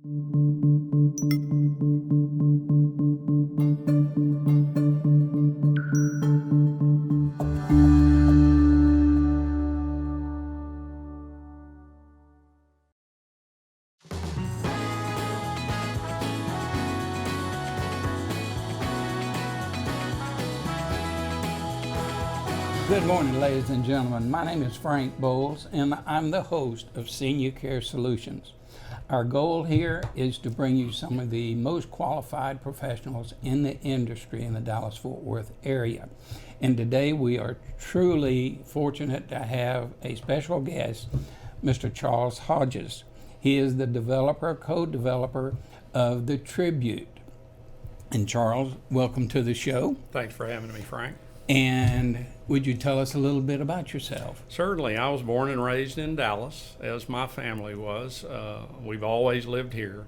Good morning, ladies and gentlemen. My name is Frank Bowles, and I'm the host of Senior Care Solutions. Our goal here is to bring you some of the most qualified professionals in the industry in the Dallas-Fort Worth area. And today we are truly fortunate to have a special guest, Mr. Charles Hodges. He is the co-developer of the Tribute. And Charles, welcome to the show. Thanks for having me, Frank. And would you tell us a little bit about yourself? Certainly. I was born and raised in Dallas, as my family was. We've always lived here.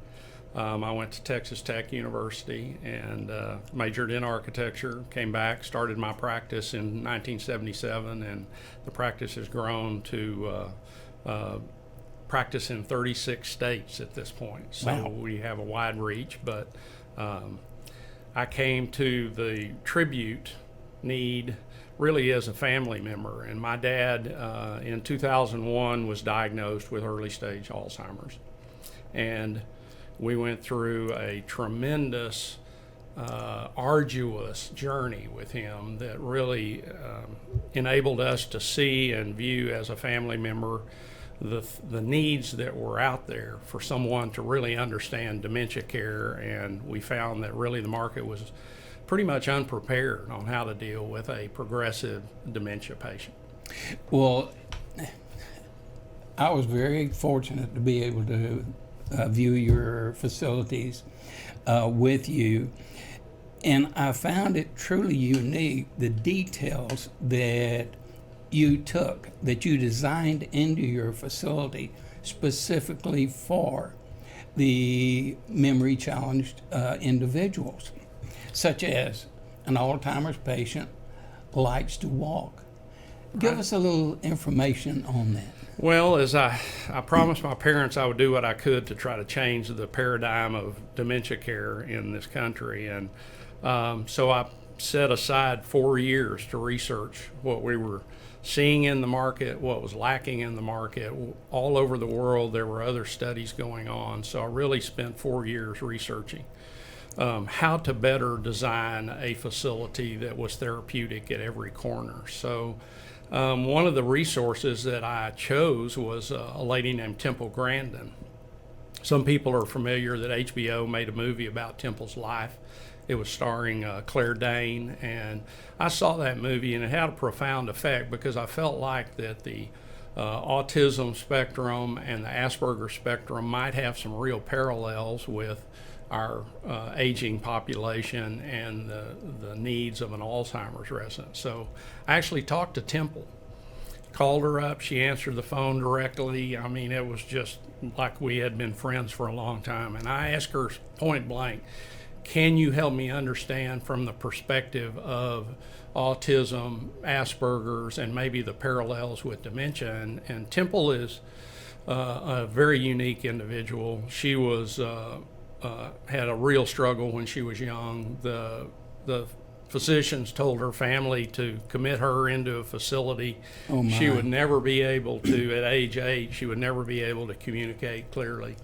I went to Texas Tech University and majored in architecture, came back, started my practice in 1977, and the practice has grown to practice in 36 states at this point. So Wow. We have a wide reach, but I came to the Tribute need really as a family member, and my dad in 2001 was diagnosed with early stage Alzheimer's, and we went through a tremendous arduous journey with him that really enabled us to see and view as a family member the needs that were out there for someone to really understand dementia care. And we found that really the market was pretty much unprepared on how to deal with a progressive dementia patient. Well, I was very fortunate to be able to view your facilities with you, and I found it truly unique, the details that you took, that you designed into your facility specifically for the memory challenged individuals, such as an Alzheimer's patient likes to walk. Give us a little information on that. Well, as I promised my parents I would do what I could to try to change the paradigm of dementia care in this country. And so I set aside 4 years to research what we were seeing in the market, what was lacking in the market. All over the world, there were other studies going on. So I really spent 4 years researching how to better design a facility that was therapeutic at every corner. So one of the resources that I chose was a lady named Temple Grandin. Some people are familiar that HBO made a movie about Temple's life. It was starring Claire Danes, and I saw that movie and it had a profound effect because I felt like that the autism spectrum and the Asperger spectrum might have some real parallels with our aging population and the needs of an Alzheimer's resident. So I actually talked to Temple, called her up, she answered the phone directly. I mean, it was just like we had been friends for a long time. And I asked her point blank, can you help me understand from the perspective of autism, Asperger's, and maybe the parallels with dementia? And Temple is a very unique individual. She was had a real struggle when she was young. The physicians told her family to commit her into a facility. Oh my. She would never be able to, at age 8, she would never be able to communicate clearly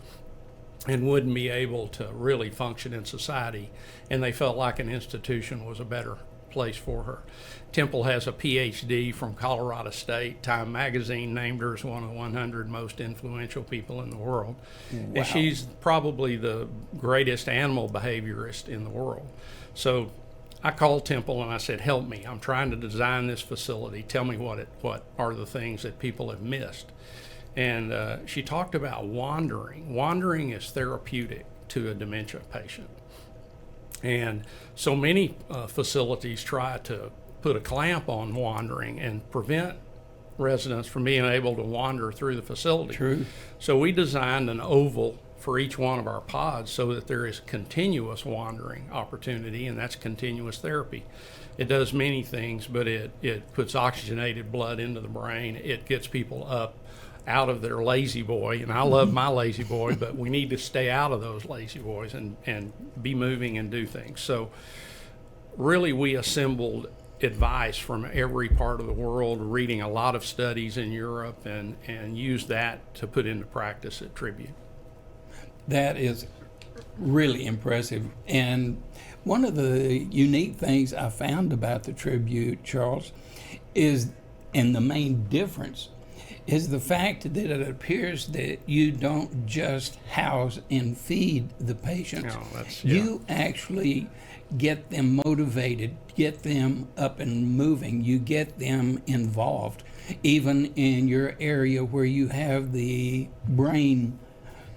and wouldn't be able to really function in society. And they felt like an institution was a better place for her. Temple has a PhD from Colorado State. Time magazine named her as one of the 100 most influential people in the world. Wow. And she's probably the greatest animal behaviorist in the world. So I called Temple and I said, help me. I'm trying to design this facility. Tell me what are the things that people have missed. And she talked about wandering. Wandering is therapeutic to a dementia patient. And so many facilities try to put a clamp on wandering and prevent residents from being able to wander through the facility. True. So we designed an oval for each one of our pods so that there is continuous wandering opportunity, and that's continuous therapy. It does many things, but it puts oxygenated blood into the brain. It gets people up out of their lazy boy. And I love my lazy boy, but we need to stay out of those lazy boys and be moving and do things. So really we assembled advice from every part of the world, reading a lot of studies in Europe, and used that to put into practice at Tribute. That is really impressive. And one of the unique things I found about the Tribute, Charles, is, and the main difference, is the fact that it appears that you don't just house and feed the patients. No, You actually get them motivated, get them up and moving, you get them involved, even in your area where you have the brain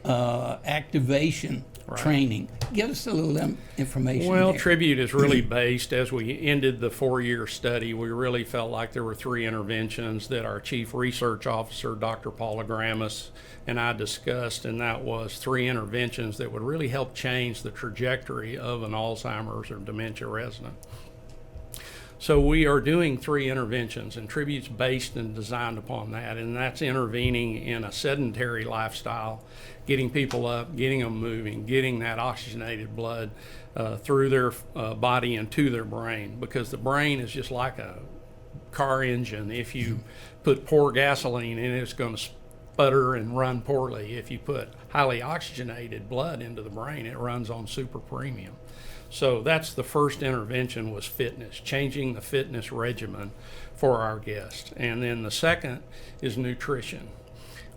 activation training. Give us a little information. Well, there. Tribute is really based, as we ended the 4-year study, we really felt like there were 3 interventions that our Chief Research Officer, Dr. Paula Gramis, and I discussed, and that was 3 interventions that would really help change the trajectory of an Alzheimer's or dementia resident. So we are doing 3 interventions, and Tribute's based and designed upon that, and that's intervening in a sedentary lifestyle, getting people up, getting them moving, getting that oxygenated blood through their body and to their brain, because the brain is just like a car engine. If you put poor gasoline in it, it's going to sputter and run poorly. If you put highly oxygenated blood into the brain, it runs on super premium. So that's the first intervention, was fitness, changing the fitness regimen for our guests. And then the second is nutrition.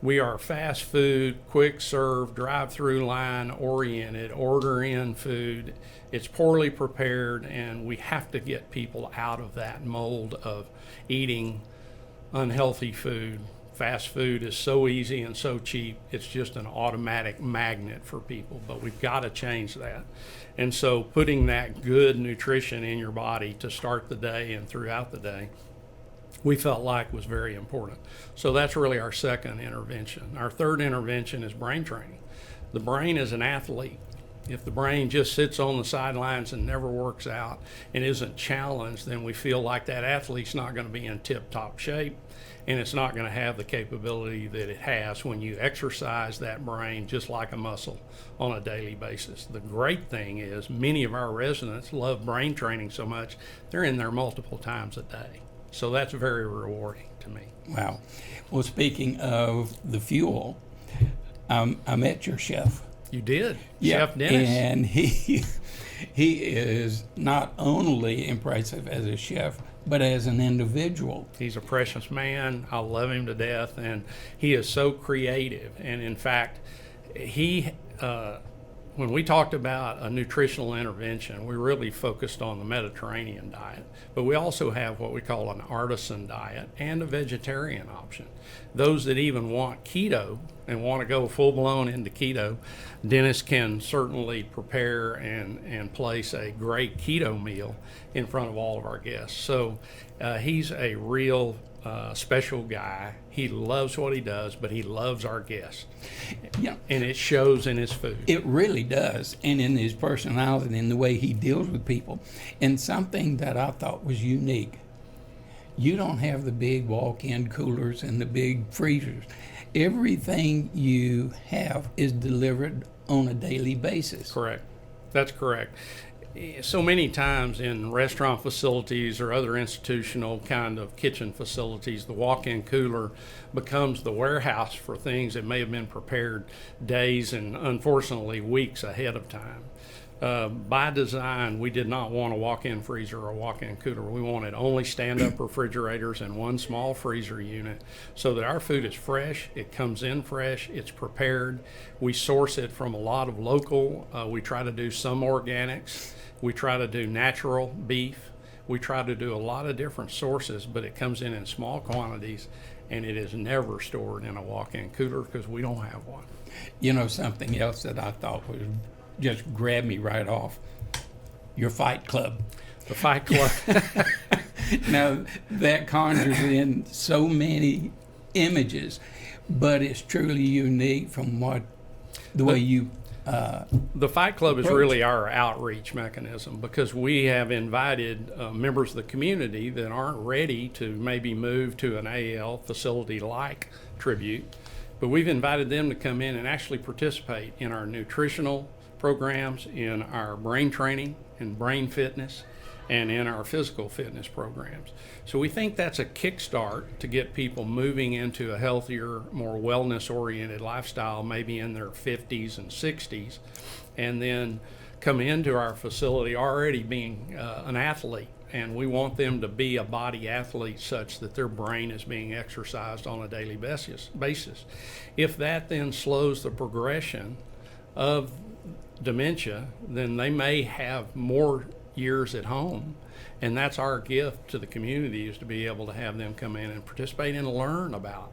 We are fast food, quick serve, drive-through line oriented, order in food. It's poorly prepared, and we have to get people out of that mold of eating unhealthy food. Fast food is so easy and so cheap, it's just an automatic magnet for people, but we've got to change that. And so putting that good nutrition in your body to start the day and throughout the day, we felt like was very important. So that's really our second intervention. Our third intervention is brain training. The brain is an athlete. If the brain just sits on the sidelines and never works out and isn't challenged, then we feel like that athlete's not going to be in tip-top shape, and it's not going to have the capability that it has when you exercise that brain just like a muscle on a daily basis. The great thing is many of our residents love brain training so much, they're in there multiple times a day. So that's very rewarding to me. Wow. Well, speaking of the fuel, I met your chef. You did? Yeah, Chef Dennis? and he is not only impressive as a chef, but as an individual. He's a precious man. I love him to death, and he is so creative. And in fact, when we talked about a nutritional intervention, we really focused on the Mediterranean diet, but we also have what we call an artisan diet and a vegetarian option. Those that even want keto and want to go full-blown into keto, Dennis can certainly prepare and place a great keto meal in front of all of our guests. So he's a real special guy. He loves what he does, but he loves our guests. Yeah. And it shows in his food. It really does, and in his personality and the way he deals with people. And something that I thought was unique, you don't have the big walk-in coolers and the big freezers. Everything you have is delivered on a daily basis. Correct. That's correct. So many times in restaurant facilities or other institutional kind of kitchen facilities, the walk-in cooler becomes the warehouse for things that may have been prepared days and unfortunately weeks ahead of time. By design, we did not want a walk-in freezer or a walk-in cooler. We wanted only stand-up refrigerators and one small freezer unit so that our food is fresh, it comes in fresh, it's prepared. We source it from a lot of local. We try to do some organics. We try to do natural beef. We try to do a lot of different sources, but it comes in small quantities, and it is never stored in a walk-in cooler because we don't have one. You know, something else that I thought was just grabbed me right off, your Fight Club. The Fight Club. Now, that conjures in so many images, but it's truly unique from the way you The Fight Club is approach. really our outreach mechanism, because we have invited members of the community that aren't ready to maybe move to an AL facility like Tribute, but we've invited them to come in and actually participate in our nutritional programs, in our brain training and brain fitness, and in our physical fitness programs. So we think that's a kickstart to get people moving into a healthier, more wellness-oriented lifestyle, maybe in their 50s and 60s, and then come into our facility already being an athlete. And we want them to be a body athlete such that their brain is being exercised on a daily basis. If that then slows the progression of dementia, then they may have more years at home, and that's our gift to the community, is to be able to have them come in and participate and learn about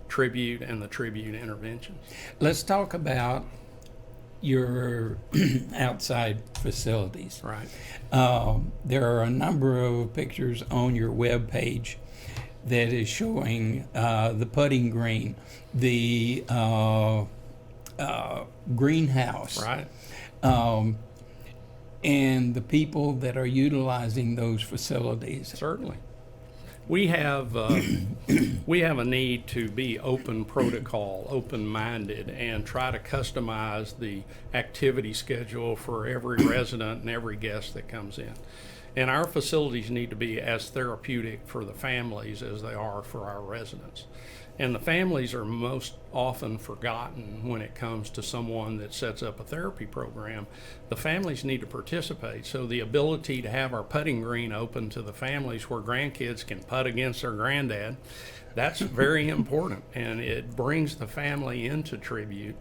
Tribute and the Tribute interventions. Let's talk about your outside facilities. Right. There are a number of pictures on your webpage that is showing the putting green, the greenhouse. Right. And the people that are utilizing those facilities. Certainly. We have a need to be open protocol, open-minded, and try to customize the activity schedule for every resident and every guest that comes in. And our facilities need to be as therapeutic for the families as they are for our residents. And the families are most often forgotten when it comes to someone that sets up a therapy program. The families need to participate. So the ability to have our putting green open to the families where grandkids can putt against their granddad, that's very important. And it brings the family into Tribute,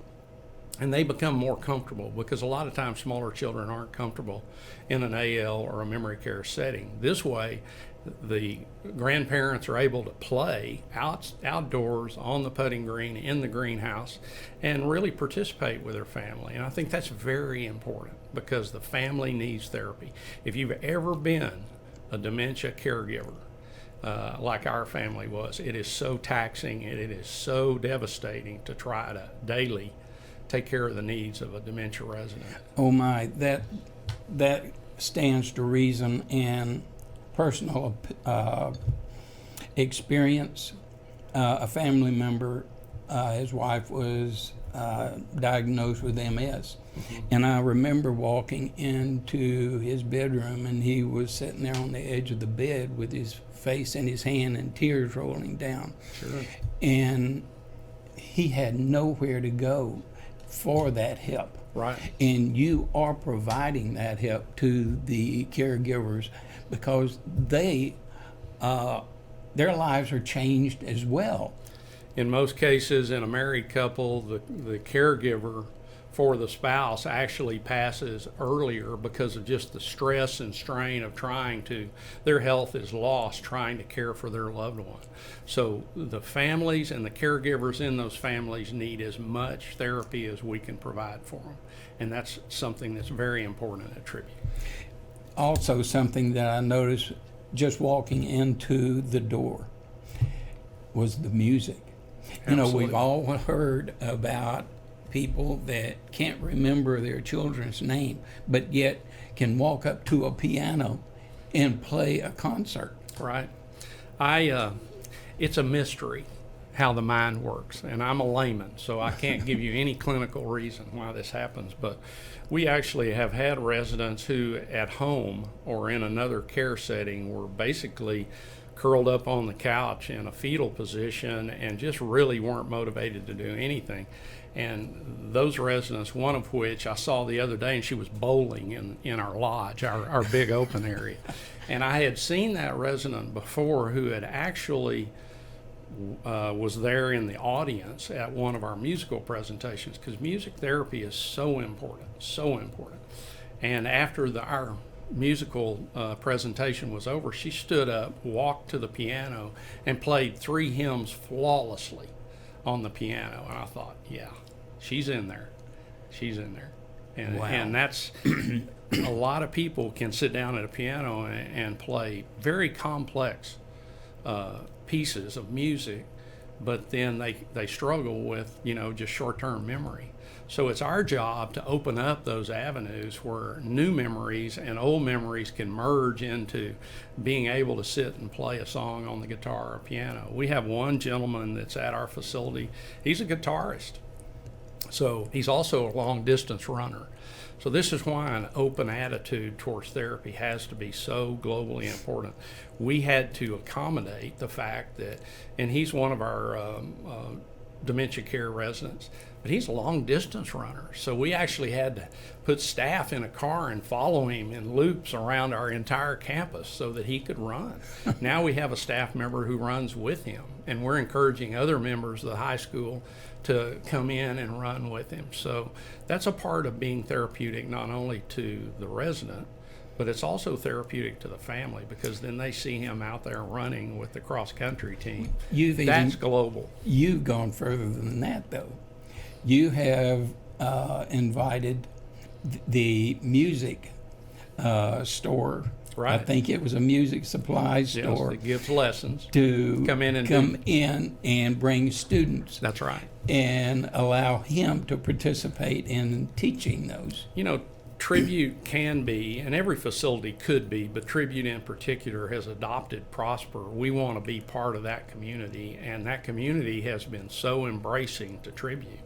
and they become more comfortable, because a lot of times smaller children aren't comfortable in an AL or a memory care setting. This way, the grandparents are able to play outdoors on the putting green in the greenhouse and really participate with their family. And I think that's very important, because the family needs therapy. If you've ever been a dementia caregiver, like our family was, it is so taxing and it is so devastating to try to daily take care of the needs of a dementia resident. Oh my, that stands to reason. And personal experience, a family member, his wife was diagnosed with MS. Mm-hmm. And I remember walking into his bedroom, and he was sitting there on the edge of the bed with his face in his hand and tears rolling down. Sure. And he had nowhere to go for that help. Right. And you are providing that help to the caregivers, because they their lives are changed as well. In most cases, in a married couple, the caregiver for the spouse actually passes earlier because of just the stress and strain of their health is lost trying to care for their loved one. So the families and the caregivers in those families need as much therapy as we can provide for them. And that's something that's very important at Tribute. Also, something that I noticed just walking into the door was the music. Absolutely. You know, we've all heard about people that can't remember their children's name, but yet can walk up to a piano and play a concert. Right. It's a mystery how the mind works, and I'm a layman, so I can't give you any clinical reason why this happens, but we actually have had residents who at home or in another care setting were basically curled up on the couch in a fetal position and just really weren't motivated to do anything. And those residents, one of which I saw the other day, and she was bowling in our lodge, our big open area. And I had seen that resident before who had actually was there in the audience at one of our musical presentations, because music therapy is so important, so important. And after our musical presentation was over, she stood up, walked to the piano, and played 3 hymns flawlessly on the piano. And I thought, yeah, she's in there. She's in there. And, wow. And that's a lot of people can sit down at a piano and play very complex pieces of music, but then they struggle with, just short-term memory. So it's our job to open up those avenues where new memories and old memories can merge into being able to sit and play a song on the guitar or piano. We have one gentleman that's at our facility. He's a guitarist. So he's also a long distance runner. So this is why an open attitude towards therapy has to be so globally important. We had to accommodate the fact that, and he's one of our dementia care residents, but he's a long distance runner. So we actually had to put staff in a car and follow him in loops around our entire campus so that he could run. Now we have a staff member who runs with him, and we're encouraging other members of the high school to come in and run with him. So that's a part of being therapeutic, not only to the resident, but it's also therapeutic to the family, because then they see him out there running with the cross-country team. That's global. You've gone further than that, though. You have invited the music store. Right. I think it was a music supply store. Yes, that gives lessons. To come in and bring students. That's right. And allow him to participate in teaching those. You know, Tribute can be, and every facility could be, but Tribute in particular has adopted Prosper. We want to be part of that community, and that community has been so embracing to Tribute.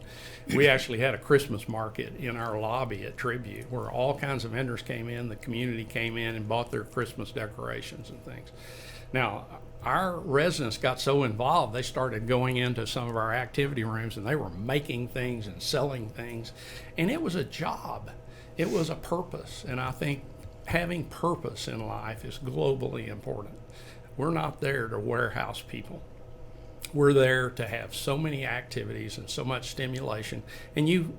We actually had a Christmas market in our lobby at Tribute where all kinds of vendors came in, the community came in and bought their Christmas decorations and things. Now, our residents got so involved, they started going into some of our activity rooms and they were making things and selling things, and it was a job. It was a purpose, and I think having purpose in life is globally important. We're not there to warehouse people. We're there to have so many activities and so much stimulation, and you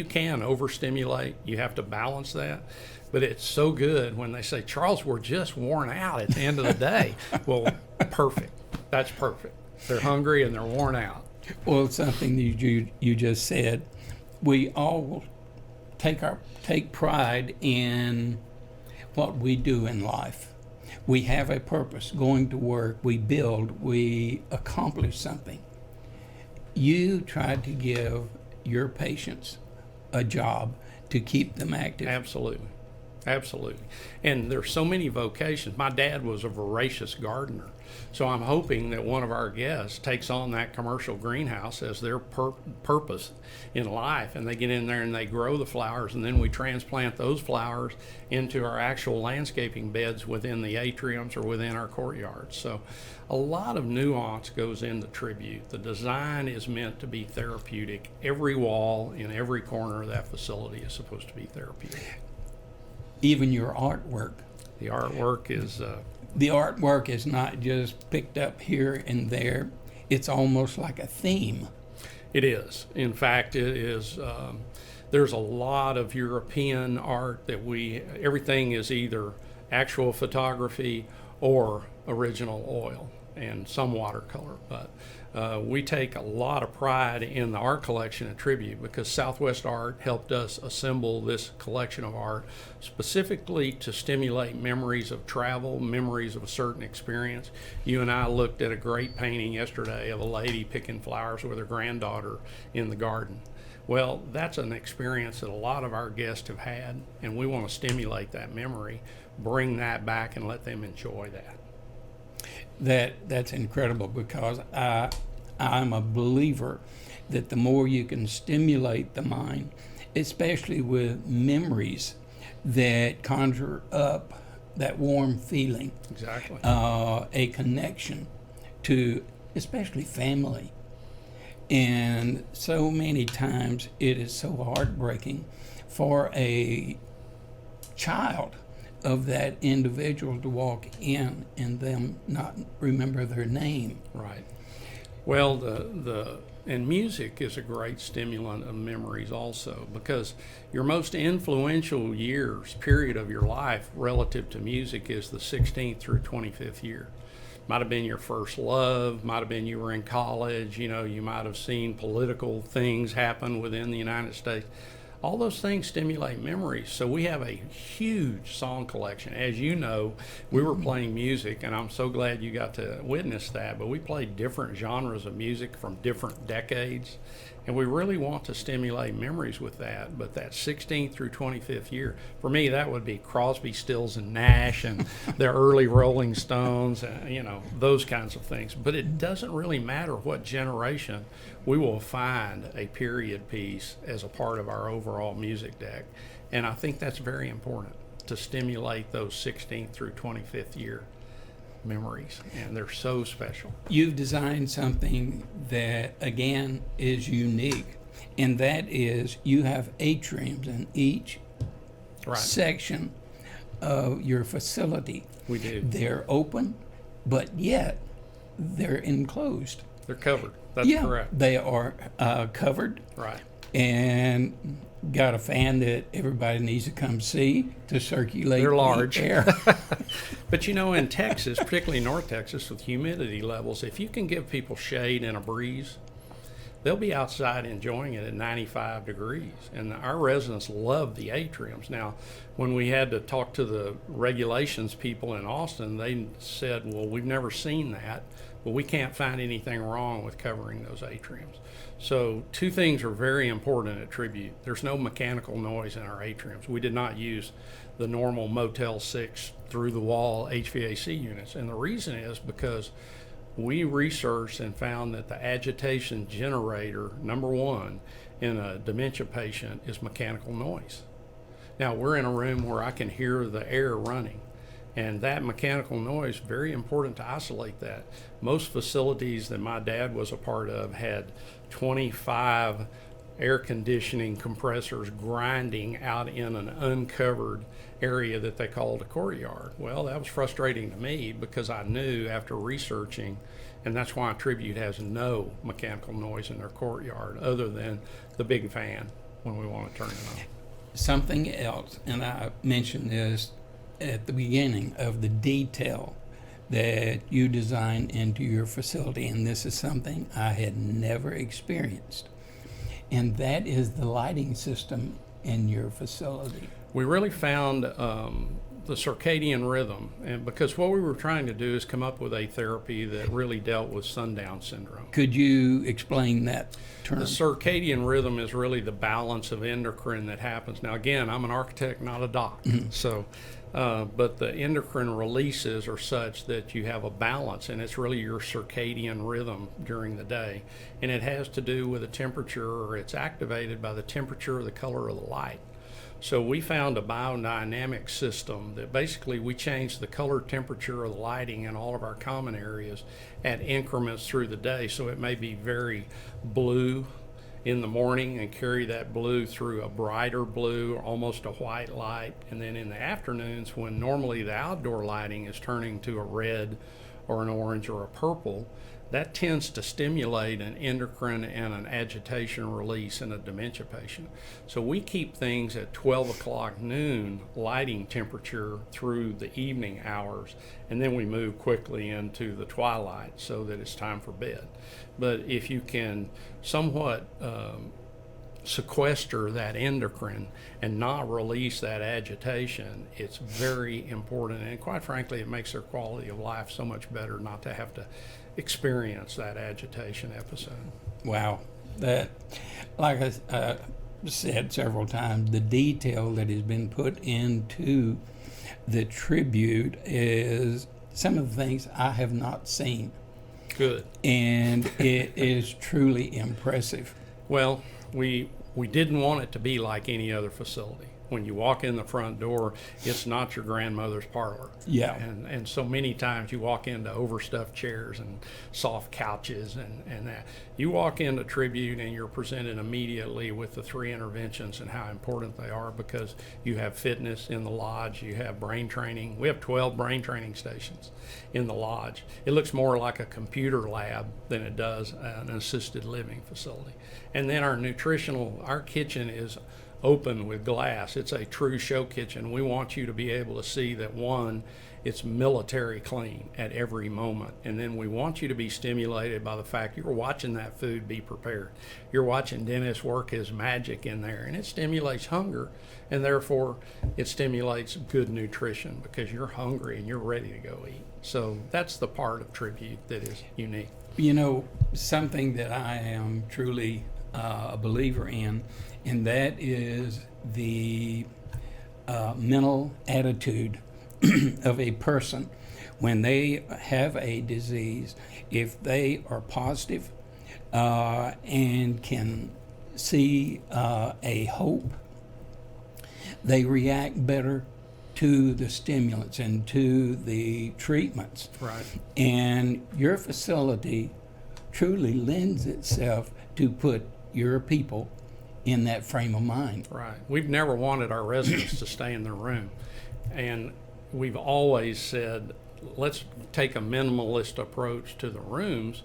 can overstimulate. You have to balance that, but it's so good when they say, Charles, we're just worn out at the end of the day. Well, perfect. That's perfect. They're hungry and they're worn out. Well, something you just said, we all take pride in what we do in life. We have a purpose, going to work, we build, we accomplish something. You tried to give your patients a job to keep them active. Absolutely. Absolutely. And there's so many vocations. My dad was a voracious gardener. So I'm hoping that one of our guests takes on that commercial greenhouse as their purpose in life, and they get in there and they grow the flowers, and then we transplant those flowers into our actual landscaping beds within the atriums or within our courtyards. So a lot of nuance goes into Tribute. The design is meant to be therapeutic. Every wall in every corner of that facility is supposed to be therapeutic. Even your artwork. The artwork is... The artwork is not just picked up here and there. It's almost like a theme. It is. In fact, it is. There's a lot of European art that everything is either actual photography or original oil and some watercolor. But we take a lot of pride in the art collection at Tribute, because Southwest Art helped us assemble this collection of art specifically to stimulate memories of travel, memories of a certain experience. You and I looked at a great painting yesterday of a lady picking flowers with her granddaughter in the garden. Well, that's an experience that a lot of our guests have had, and we want to stimulate that memory, bring that back, and let them enjoy that. That's incredible, because I'm a believer that the more you can stimulate the mind, especially with memories that conjure up that warm feeling, exactly, a connection to especially family. And so many times it is so heartbreaking for a child of that individual to walk in and them not remember their name. Right. Well, and music is a great stimulant of memories also, because your most influential period of your life relative to music is the 16th through 25th year. Might have been your first love, might have been you were in college, you might have seen political things happen within the United States. All those things stimulate memories. So we have a huge song collection. As you know, we were playing music, and I'm so glad you got to witness that, but we played different genres of music from different decades, And we really want to stimulate memories with that. But that 16th through 25th year, for me, that would be Crosby, Stills, and Nash and the early Rolling Stones, those kinds of things. But it doesn't really matter what generation. We will find a period piece as a part of our overall music deck. And I think that's very important, to stimulate those 16th through 25th year memories, and they're so special. You've designed something that, again, is unique, and that is you have atriums in each section of your facility. We do. They're open, but yet they're enclosed. They're covered. That's correct. They are covered. Right. And got a fan that everybody needs to come see to circulate They're large. the air. But in Texas, particularly North Texas, with humidity levels, if you can give people shade and a breeze, they'll be outside enjoying it at 95 degrees. And our residents love the atriums. Now, when we had to talk to the regulations people in Austin, they said, well, we've never seen that. Well, we can't find anything wrong with covering those atriums. So two things are very important at Tribute. There's no mechanical noise in our atriums. We did not use the normal Motel 6 through-the-wall HVAC units. And the reason is because we researched and found that the agitation generator, number one, in a dementia patient is mechanical noise. Now, we're in a room where I can hear the air running. And that mechanical noise, very important to isolate that. Most facilities that my dad was a part of had 25 air conditioning compressors grinding out in an uncovered area that they called a courtyard. Well, that was frustrating to me because I knew after researching, and that's why Tribute has no mechanical noise in their courtyard other than the big fan when we want to turn it on. Something else, and I mentioned this at the beginning, of the detail that you design into your facility, and this is something I had never experienced, and that is the lighting system in your facility. We really found the circadian rhythm, and because what we were trying to do is come up with a therapy that really dealt with sundown syndrome. Could you explain that term? The circadian rhythm is really the balance of endocrine that happens. Now, again, I'm an architect, not a doc, but the endocrine releases are such that you have a balance, and it's really your circadian rhythm during the day. And it has to do with the temperature, or it's activated by the temperature or the color of the light. So we found a biodynamic system that basically we change the color, temperature of the lighting in all of our common areas at increments through the day. So it may be very blue in the morning and carry that blue through a brighter blue, almost a white light. And then in the afternoons, when normally the outdoor lighting is turning to a red or an orange or a purple, that tends to stimulate an endocrine and an agitation release in a dementia patient. So we keep things at 12 o'clock noon lighting temperature through the evening hours, and then we move quickly into the twilight so that it's time for bed. But if you can somewhat sequester that endocrine and not release that agitation, it's very important. And quite frankly, it makes their quality of life so much better not to have to experience that agitation episode. Wow. That, like I said several times, the detail that has been put into the Tribute is some of the things I have not seen. Good. And it is truly impressive. Well, we didn't want it to be like any other facility. When you walk in the front door, it's not your grandmother's parlor. Yeah. And so many times you walk into overstuffed chairs and soft couches and that. You walk into Tribute and you're presented immediately with the 3 interventions and how important they are, because you have fitness in the lodge, you have brain training. We have 12 brain training stations in the lodge. It looks more like a computer lab than it does an assisted living facility. And then our kitchen is open with glass. It's a true show kitchen. We want you to be able to see that, one, it's military clean at every moment. And then we want you to be stimulated by the fact you're watching that food be prepared. You're watching Dennis work his magic in there, and it stimulates hunger, and therefore it stimulates good nutrition because you're hungry and you're ready to go eat. So that's the part of Tribute that is unique. You know, something that I am truly a believer in, and that is the mental attitude of a person when they have a disease. If they are positive and can see a hope, they react better to the stimulants and to the treatments. Right. And your facility truly lends itself to put your people in that frame of mind. Right. We've never wanted our residents to stay in their room. And we've always said, let's take a minimalist approach to the rooms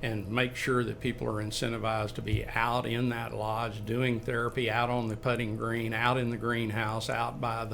and make sure that people are incentivized to be out in that lodge doing therapy, out on the putting green, out in the greenhouse, out by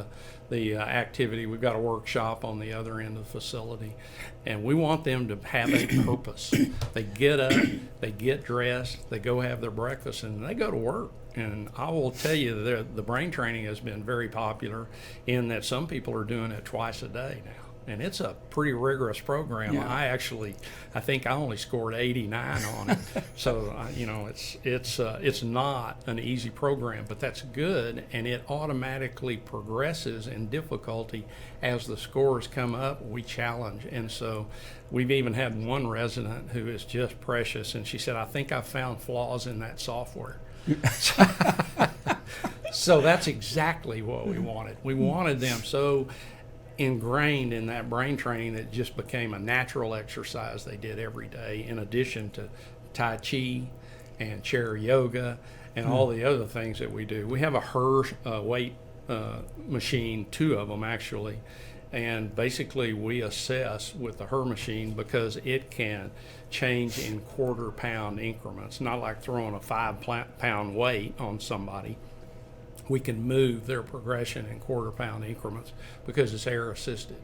the activity. We've got a workshop on the other end of the facility, and we want them to have a purpose. They get up, they get dressed, they go have their breakfast, and they go to work. And I will tell you that the brain training has been very popular in that some people are doing it twice a day now. And it's a pretty rigorous program. Yeah. I think I only scored 89 on it. So, it's not an easy program, but that's good. And it automatically progresses in difficulty as the scores come up. We challenge. And so we've even had one resident who is just precious. And she said, I think I found flaws in that software. So that's exactly what we wanted. We wanted them so ingrained in that brain training that it just became a natural exercise they did every day, in addition to Tai Chi and chair yoga and all the other things that we do. We have a HER weight machine, 2 of them actually, and basically we assess with the HER machine because it can change in quarter-pound increments, not like throwing a 5-pound weight on somebody. We can move their progression in quarter-pound increments because it's air-assisted.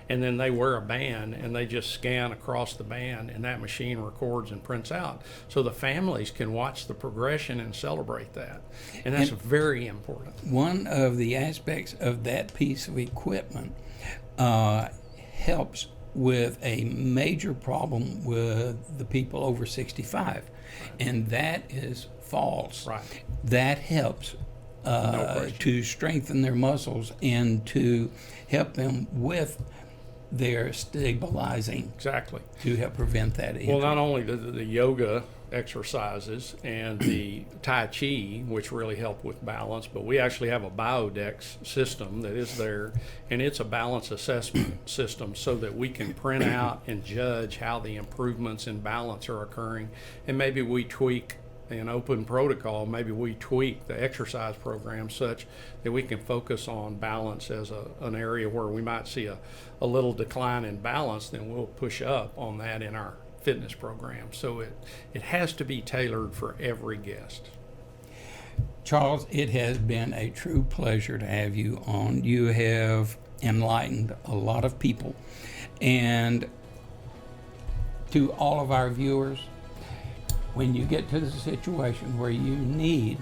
And then they wear a band, and they just scan across the band, and that machine records and prints out. So the families can watch the progression and celebrate that. And that's very important. One of the aspects of that piece of equipment helps with a major problem with the people over 65, and that is falls. Right. That helps to strengthen their muscles and to help them with their stabilizing. Exactly. To help prevent that injury. Well, not only the yoga exercises and the Tai Chi, which really help with balance, but we actually have a Biodex system that is there, and it's a balance assessment system so that we can print out and judge how the improvements in balance are occurring, and maybe we tweak an open protocol, maybe we tweak the exercise program such that we can focus on balance as an area where we might see a little decline in balance, then we'll push up on that in our fitness program. So it has to be tailored for every guest. Charles, it has been a true pleasure to have you on. You have enlightened a lot of people. And to all of our viewers, when you get to the situation where you need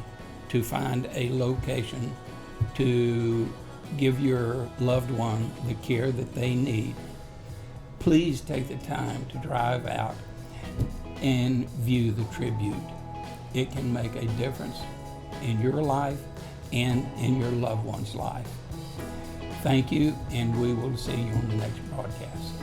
to find a location to give your loved one the care that they need, please take the time to drive out and view the tribute. It can make a difference in your life and in your loved one's life. Thank you, and we will see you on the next broadcast.